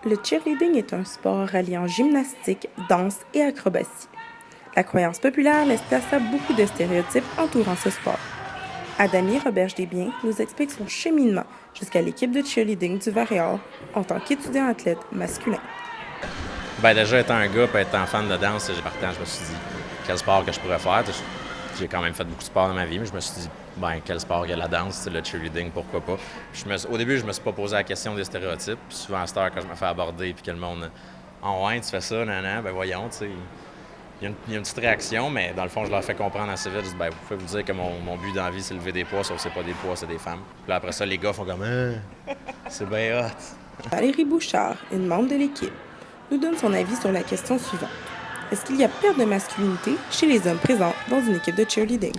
Le cheerleading est un sport ralliant gymnastique, danse et acrobatie. La croyance populaire laisse place à beaucoup de stéréotypes entourant ce sport. Adami Roberge-Desbiens nous explique son cheminement jusqu'à l'équipe de cheerleading du Varéor en tant qu'étudiant athlète masculin. Déjà, étant un gars et étant fan de danse, je me suis dit, quel sport que je pourrais faire? J'ai quand même fait beaucoup de sport dans ma vie, mais je me suis dit, quel sport il y a la danse, le cheerleading, pourquoi pas? Au début, je me suis pas posé la question des stéréotypes. Puis souvent, à cette heure, quand je me fais aborder puis que le monde « Ah ouais, tu fais ça, nanana, voyons, tu sais. » Il y a une petite réaction, mais dans le fond, je leur fais comprendre assez vite. Je dis, vous pouvez vous dire que mon but dans la vie, c'est lever des poids, sauf que c'est pas des poids, c'est des femmes. Puis là, après ça, les gars font comme « C'est bien hot! » Valérie Bouchard, une membre de l'équipe, nous donne son avis sur la question suivante. Est-ce qu'il y a perte de masculinité chez les hommes présents dans une équipe de cheerleading?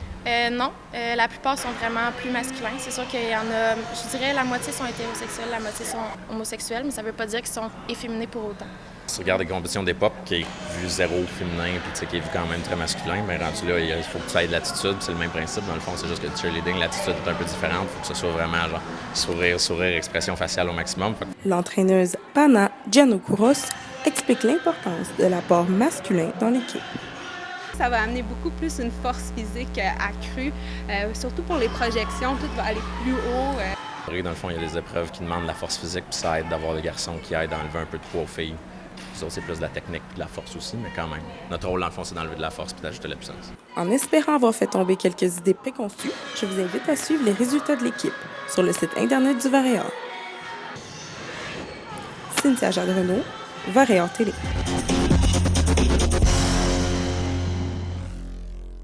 Non, la plupart sont vraiment plus masculins. C'est sûr qu'il y en a, je dirais, la moitié sont hétérosexuels, la moitié sont homosexuels, mais ça ne veut pas dire qu'ils sont efféminés pour autant. Si tu regardes les compétitions d'époque, qui est vu zéro féminin, puis qui est vu quand même très masculin, mais rendu là, il faut que tu aies de l'attitude, c'est le même principe. Dans le fond, c'est juste que le cheerleading, l'attitude est un peu différente. Il faut que ce soit vraiment genre sourire, expression faciale au maximum. L'entraîneuse Pana Giannokouros explique l'importance de l'apport masculin dans l'équipe. Ça va amener beaucoup plus une force physique accrue, surtout pour les projections, tout va aller plus haut. Dans le fond, il y a des épreuves qui demandent de la force physique, puis ça aide d'avoir des garçons qui aident à enlever un peu de poids aux filles. Les autres, c'est plus de la technique et de la force aussi, mais quand même. Notre rôle, dans le fond, c'est d'enlever de la force et d'ajouter de la puissance. En espérant avoir fait tomber quelques idées préconçues, je vous invite à suivre les résultats de l'équipe sur le site Internet du Varéor. Cynthia Jade-Renaud, Varéor Télé.